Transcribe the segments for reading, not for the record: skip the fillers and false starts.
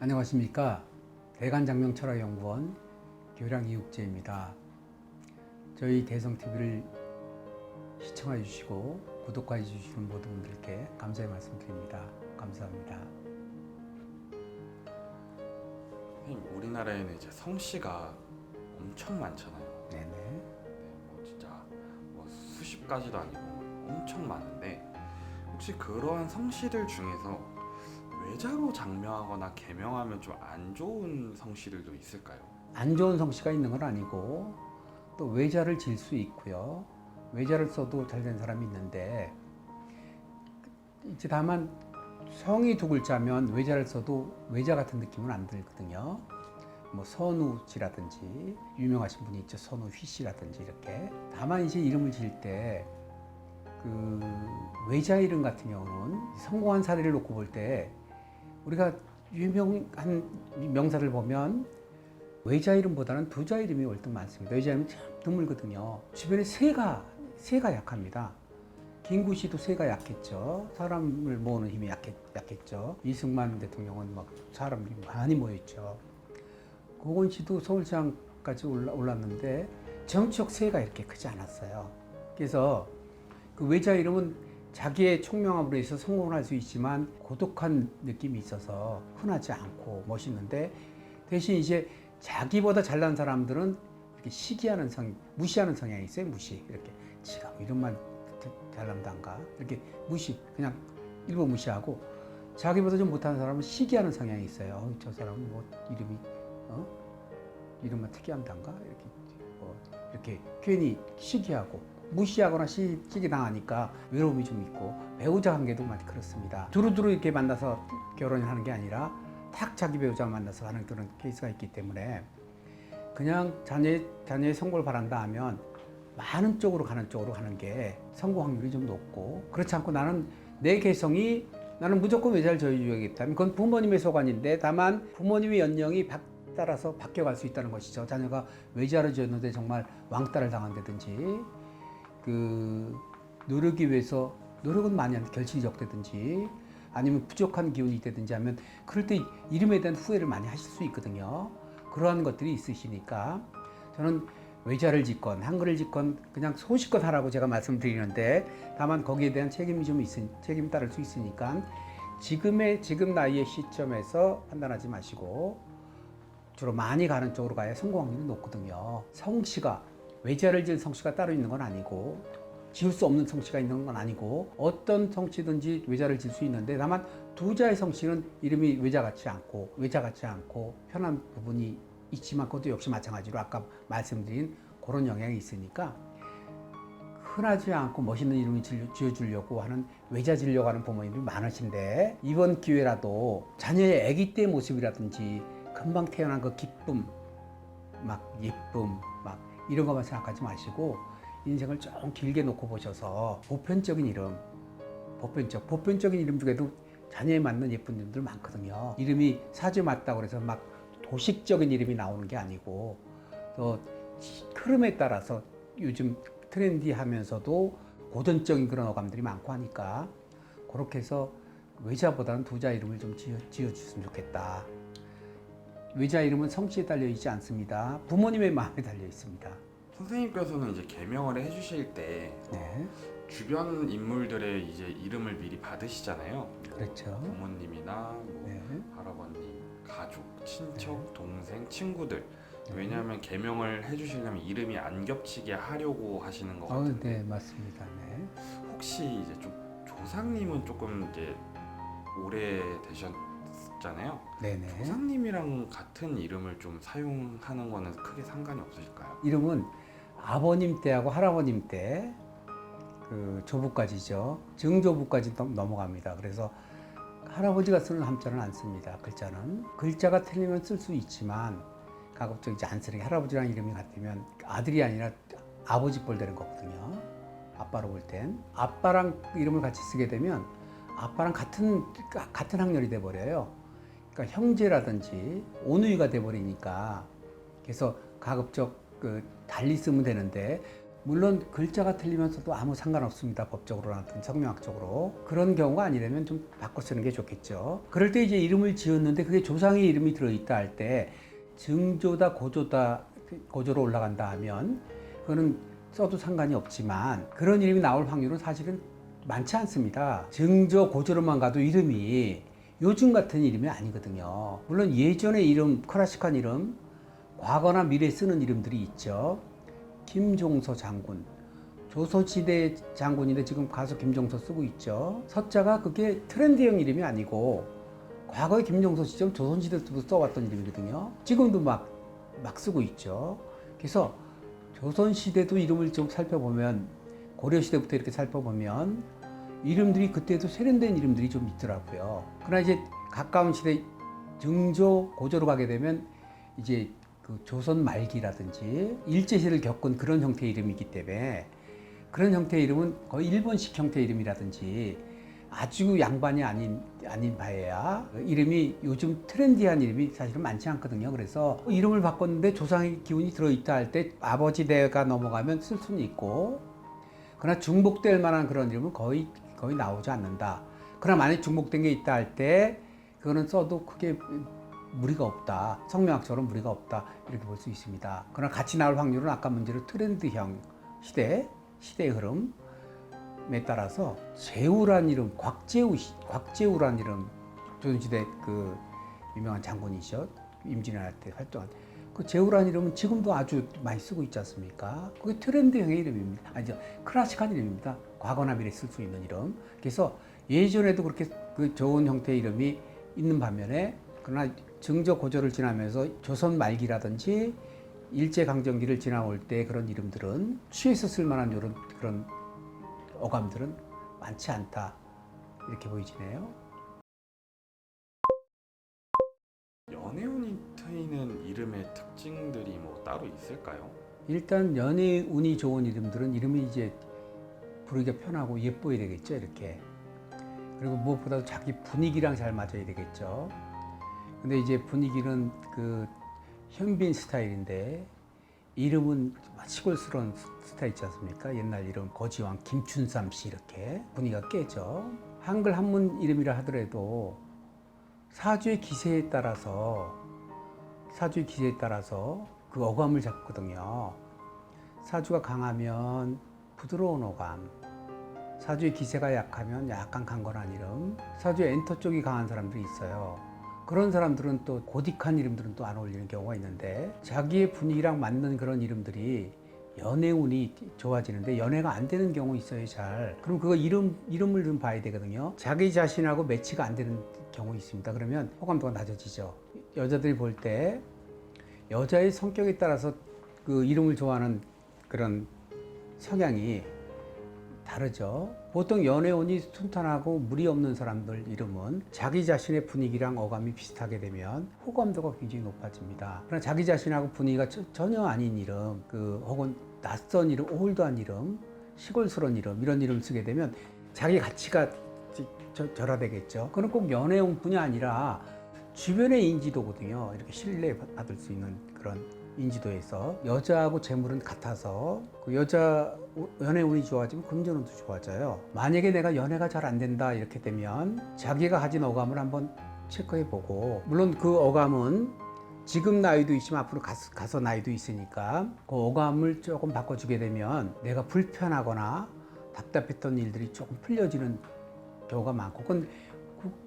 안녕하십니까. 대간장명철학연구원 교량이육재입니다. 저희 대성TV를 시청해 주시고 구독해 주시는 모든 분들께 감사의 말씀드립니다. 감사합니다. 선생님, 우리나라에는 이제 성씨가 엄청 많잖아요. 네네. 뭐 진짜 수십 가지도 아니고 엄청 많은데, 혹시 그러한 성씨들 중에서 외자로 장명하거나 개명하면 좀 안 좋은 성씨들도 있을까요? 안 좋은 성씨가 있는 건 아니고 또 외자를 질 수 있고요. 외자를 써도 잘 된 사람이 있는데, 이제 다만 성이 두 글자면 외자를 써도 외자 같은 느낌은 안 들거든요. 뭐 선우씨라든지 유명하신 분이 있죠. 선우휘 씨라든지 이렇게. 다만 이제 이름을 지을 때 그 외자 이름 같은 경우는 성공한 사례를 놓고 볼 때 우리가 유명한 명사를 보면 외자 이름보다는 부자 이름이 월등 많습니다. 외자 이름이 참 드물거든요. 주변에 새가 약합니다. 김구시도 새가 약했죠. 사람을 모으는 힘이 약했죠. 이승만 대통령은 막 사람이 많이 모였죠. 고건 씨도 서울시장까지 올랐는데 정치적 세가 이렇게 크지 않았어요. 그래서 그 외자 이름은 자기의 총명함으로 해서 성공을 할 수 있지만 고독한 느낌이 있어서 흔하지 않고 멋있는데, 대신 이제 자기보다 잘난 사람들은 이렇게 시기하는 무시하는 성향이 있어요. 무시. 이렇게 지가 이름만 잘난단가 이렇게 그냥 일부 무시하고, 자기보다 좀 못하는 사람은 시기하는 성향이 있어요. 저 사람은 뭐 이름만 특이한단가 이렇게 괜히 시기하고 무시하거나 시기 당하니까 외로움이 좀 있고, 배우자 관계도 많이 그렇습니다. 두루두루 이렇게 만나서 결혼을 하는 게 아니라 탁 자기 배우자 만나서 하는 그런 케이스가 있기 때문에, 그냥 자녀의 성공을 바란다 하면 많은 쪽으로 가는 게 성공 확률이 좀 높고, 그렇지 않고 나는 무조건 외자를 줘야겠다면 그건 부모님의 소관인데, 다만 부모님의 연령이 따라서 바뀌어갈 수 있다는 것이죠. 자녀가 외자를 줬는데 정말 왕따를 당한다든지, 노력이 위해서 노력은 많이 하는데 결실이 적다든지, 아니면 부족한 기운이 있다든지 하면 그럴 때 이름에 대한 후회를 많이 하실 수 있거든요. 그러한 것들이 있으시니까 저는 외자를 짓건 한글을 짓건 그냥 소식껏 하라고 제가 말씀드리는데, 다만 거기에 대한 책임이 따를 수 있으니까 지금 나이의 시점에서 판단하지 마시고 주로 많이 가는 쪽으로 가야 성공 확률이 높거든요. 외자를 지은 성씨가 따로 있는 건 아니고, 지을 수 없는 성씨가 있는 건 아니고, 어떤 성씨든지 외자를 질 수 있는데, 다만 두 자의 성씨는 이름이 외자 같지 않고 편한 부분이 있지만, 그것도 역시 마찬가지로 아까 말씀드린 그런 영향이 있으니까 흔하지 않고 멋있는 이름을 지어주려고 하는, 외자 지려고 하는 부모님들이 많으신데, 이번 기회라도 자녀의 아기 때 모습이라든지 금방 태어난 그 기쁨, 막 예쁨, 막 이런 것만 생각하지 마시고 인생을 좀 길게 놓고 보셔서 보편적인 이름 중에도 자녀에 맞는 예쁜 이름들 많거든요. 이름이 사주에 맞다고 해서 막 도식적인 이름이 나오는 게 아니고, 또 흐름에 따라서 요즘 트렌디하면서도 고전적인 그런 어감들이 많고 하니까, 그렇게 해서 외자보다는 두자 이름을 좀 지어주셨으면 좋겠다. 외자 이름은 성씨에 달려 있지 않습니다. 부모님의 마음에 달려 있습니다. 선생님께서는 이제 개명을 해주실 때 네, 주변 인물들의 이제 이름을 미리 받으시잖아요. 그렇죠. 부모님이나 네. 할아버님, 가족, 친척, 동생, 친구들. 왜냐하면 개명을 해주시려면 이름이 안 겹치게 하려고 하시는 것 같은데. 네, 맞습니다. 네. 혹시 이제 좀 조상님은 조금 이제 오래 되셨잖아요. 네네. 조상님이랑 같은 이름을 좀 사용하는 거는 크게 상관이 없으실까요? 이름은 아버님 때하고 할아버님 때 조부까지죠. 증조부까지 넘어갑니다. 그래서 할아버지가 쓰는 함자는 안 씁니다. 글자가 틀리면 쓸 수 있지만 가급적 이제 안 쓰는 게, 할아버지랑 이름이 같으면 아들이 아니라 아버지 뻘 되는 거거든요. 아빠로 볼 땐 아빠랑 이름을 같이 쓰게 되면 아빠랑 같은 학렬이 돼 버려요. 그러니까 형제라든지 오누이가 돼 버리니까, 그래서 가급적 달리 쓰면 되는데, 물론 글자가 틀리면서도 아무 상관없습니다. 법적으로나 성명학적으로. 그런 경우가 아니라면 좀 바꿔 쓰는 게 좋겠죠. 그럴 때 이제 이름을 지었는데 그게 조상의 이름이 들어있다 할 때 증조다 고조로 올라간다 하면 그거는 써도 상관이 없지만 그런 이름이 나올 확률은 사실은 많지 않습니다. 증조 고조로만 가도 이름이 요즘 같은 이름이 아니거든요. 물론 예전의 이름, 클래식한 이름, 과거나 미래에 쓰는 이름들이 있죠. 김종서 장군, 조선시대 장군인데 지금 가서 김종서 쓰고 있죠. 서자가 그게 트렌드형 이름이 아니고 과거의 김종서 시점 조선시대 때도 써왔던 이름이거든요. 지금도 막 쓰고 있죠. 그래서 조선시대도 이름을 좀 살펴보면 고려시대부터 이렇게 살펴보면 이름들이 그때도 세련된 이름들이 좀 있더라고요. 그러나 이제 가까운 시대 증조 고조로 가게 되면 이제 그 조선 말기라든지 일제시대를 겪은 그런 형태의 이름이기 때문에 그런 형태의 이름은 거의 일본식 형태의 이름이라든지 아주 양반이 아닌 바에야 이름이 요즘 트렌디한 이름이 사실은 많지 않거든요. 그래서 이름을 바꿨는데 조상의 기운이 들어있다 할 때 아버지 대가 넘어가면 쓸 수는 있고 그러나 중복될 만한 그런 이름은 거의 나오지 않는다. 그러나 만약 중복된 게 있다 할 때 그거는 써도 크게 무리가 없다. 성명학적으로 무리가 없다. 이렇게 볼 수 있습니다. 그러나 같이 나올 확률은 아까 문제로 트렌드형 시대의 흐름에 따라서 제우란 이름, 곽제우란 이름, 조선시대 그 유명한 장군이죠. 임진왜란 때 활동한 그 제우란 이름은 지금도 아주 많이 쓰고 있지 않습니까? 그게 트렌드형의 이름입니다. 아니죠. 클래식한 이름입니다. 과거나 미래에 쓸 수 있는 이름. 그래서 예전에도 그렇게 그 좋은 형태의 이름이 있는 반면에 그러나 증조 고조를 지나면서 조선 말기라든지 일제강점기를 지나올 때 그런 이름들은 취해서 쓸 만한 이런 그런 어감들은 많지 않다. 이렇게 보이지네요. 연애운이 트이는 이름의 특징들이 뭐 따로 있을까요? 일단 연애 운이 좋은 이름들은 이름이 이제 부르기가 편하고 예뻐야 되겠죠, 이렇게. 그리고 무엇보다도 자기 분위기랑 잘 맞아야 되겠죠. 근데 이제 분위기는 그 현빈 스타일인데 이름은 시골스러운 스타일 있지 않습니까? 옛날 이름 거지왕 김춘삼 씨 이렇게 분위기가 깨죠. 한글 한문 이름이라 하더라도 사주의 기세에 따라서 그 어감을 잡거든요. 사주가 강하면 부드러운 어감, 사주의 기세가 약하면 약간 강건한 이름, 사주의 엔터 쪽이 강한 사람들이 있어요. 그런 사람들은 또 고딕한 이름들은 또 안 어울리는 경우가 있는데 자기의 분위기랑 맞는 그런 이름들이 연애운이 좋아지는데 연애가 안 되는 경우 있어요, 잘. 그럼 그거 이름을 좀 봐야 되거든요. 자기 자신하고 매치가 안 되는 경우 있습니다. 그러면 호감도가 낮아지죠. 여자들이 볼 때 여자의 성격에 따라서 그 이름을 좋아하는 그런 성향이 다르죠. 보통 연애운이 순탄하고 무리 없는 사람들 이름은 자기 자신의 분위기랑 어감이 비슷하게 되면 호감도가 굉장히 높아집니다. 그러나 자기 자신하고 분위기가 전혀 아닌 이름, 혹은 낯선 이름, 올드한 이름, 시골스러운 이름 이런 이름을 쓰게 되면 자기 가치가 절하되겠죠. 그건 꼭 연애운뿐이 아니라 주변의 인지도거든요. 이렇게 신뢰받을 수 있는 그런 인지도에서 여자하고 재물은 같아서 그 여자 연애운이 좋아지면 금전운도 좋아져요. 만약에 내가 연애가 잘 안 된다 이렇게 되면 자기가 가진 어감을 한번 체크해 보고, 물론 그 어감은 지금 나이도 있지만 앞으로 가서 나이도 있으니까 그 어감을 조금 바꿔주게 되면 내가 불편하거나 답답했던 일들이 조금 풀려지는 경우가 많고, 그건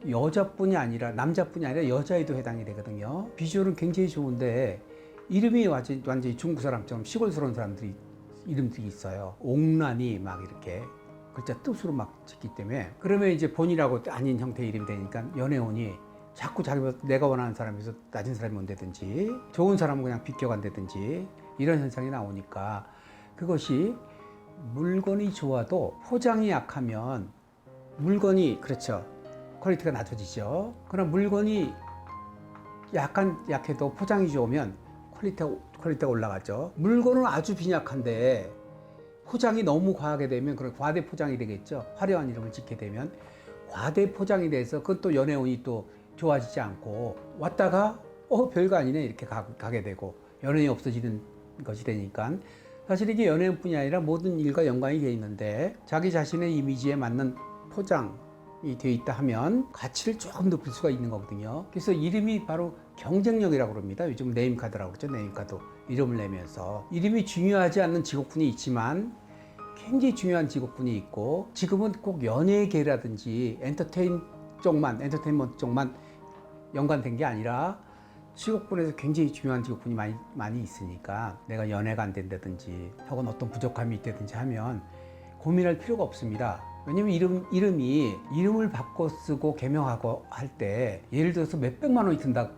여자뿐이 아니라 남자뿐이 아니라 여자에도 해당이 되거든요. 비주얼은 굉장히 좋은데 이름이 완전히 중국 사람처럼 시골스러운 이름들이 있어요. 옥란이 막 이렇게 글자 뜻으로 막 짓기 때문에, 그러면 이제 본인하고 아닌 형태의 이름이 되니까 연애운이 자꾸 내가 원하는 사람에서 낮은 사람이 온다든지 좋은 사람은 그냥 비껴간다든지 이런 현상이 나오니까, 그것이 물건이 좋아도 포장이 약하면 물건이 그렇죠. 퀄리티가 낮아지죠. 그러나 물건이 약해도 포장이 좋으면 퀄리티가 올라가죠. 물건은 아주 빈약한데 포장이 너무 과하게 되면 그런 과대 포장이 되겠죠. 화려한 이름을 짓게 되면 과대 포장이 돼서 그것도 연애운이 또 좋아지지 않고 왔다가 별거 아니네 이렇게 가게 되고 연애운이 없어지는 것이 되니까 사실 이게 연예인뿐이 아니라 모든 일과 연관이 되어 있는데 자기 자신의 이미지에 맞는 포장이 되어 있다 하면 가치를 조금 높일 수가 있는 거거든요. 그래서 이름이 바로 경쟁력이라고 그럽니다. 요즘 네임카드라고 그러죠. 네임카드. 이름을 내면서 이름이 중요하지 않는 직업군이 있지만 굉장히 중요한 직업군이 있고, 지금은 꼭 연예계라든지 엔터테인먼트 쪽만 연관된 게 아니라 직업군에서 굉장히 중요한 직업군이 많이 있으니까 내가 연애가 안 된다든지 혹은 어떤 부족함이 있다든지 하면 고민할 필요가 없습니다. 왜냐면 이름을 바꿔 쓰고 개명하고 할 때 예를 들어서 몇백만 원이 든다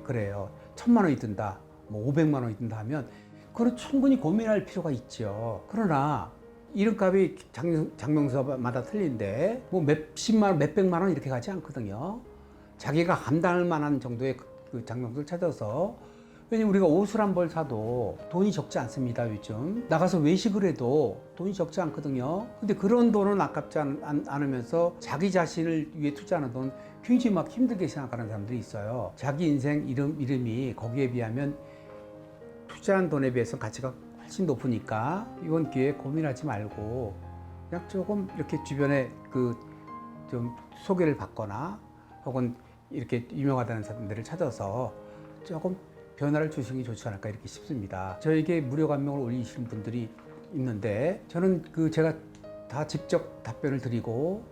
그래요. 1,000만 원이 든다, 뭐 500만 원이 든다 하면 그건 충분히 고민할 필요가 있죠. 그러나 이름값이 장명서마다 틀린데 뭐 몇십만 원, 몇백만 원 이렇게 가지 않거든요. 자기가 감당할 만한 정도의 그 장명서를 찾아서, 왜냐면 우리가 옷을 한 벌 사도 돈이 적지 않습니다. 요즘 나가서 외식을 해도 돈이 적지 않거든요. 근데 그런 돈은 아깝지 않으면서 자기 자신을 위해 투자하는 돈 굉장히 막 힘들게 생각하는 사람들이 있어요. 자기 인생 이름이 거기에 비하면 투자한 돈에 비해서 가치가 훨씬 높으니까 이번 기회에 고민하지 말고 그냥 조금 이렇게 주변에 그 좀 소개를 받거나 혹은 이렇게 유명하다는 사람들을 찾아서 조금 변화를 주시는 게 좋지 않을까 이렇게 싶습니다. 저에게 무료 감명을 올리시는 분들이 있는데 저는 제가 다 직접 답변을 드리고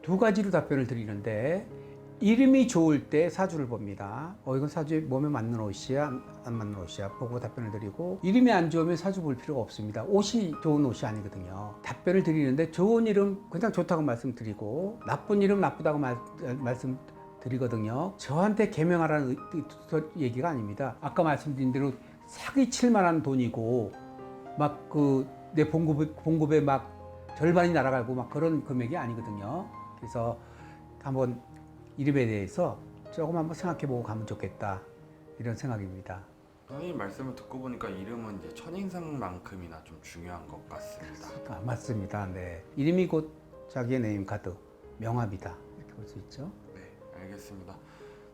두 가지로 답변을 드리는데, 이름이 좋을 때 사주를 봅니다. 이건 사주에 몸에 맞는 옷이야, 안 맞는 옷이야 보고 답변을 드리고, 이름이 안 좋으면 사주 볼 필요가 없습니다. 옷이 좋은 옷이 아니거든요. 답변을 드리는데 좋은 이름 그냥 좋다고 말씀드리고 나쁜 이름 나쁘다고 말씀드리거든요. 저한테 개명하라는 얘기가 아닙니다. 아까 말씀드린 대로 사기칠 만한 돈이고 막 내 봉급에 막 절반이 날아가고 막 그런 금액이 아니거든요. 그래서 한번 이름에 대해서 조금 한번 생각해보고 가면 좋겠다, 이런 생각입니다. 선생님 말씀을 듣고 보니까 이름은 이제 첫인상만큼이나 좀 중요한 것 같습니다. 맞습니다. 네. 이름이 곧 자기의 네임카드, 명함이다, 이렇게 볼 수 있죠. 네, 알겠습니다.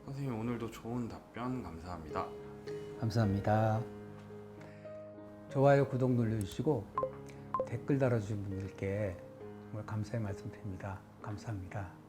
선생님 오늘도 좋은 답변 감사합니다. 감사합니다. 좋아요, 구독 눌러주시고 댓글 달아주신 분들께 정말 감사의 말씀 드립니다. 감사합니다.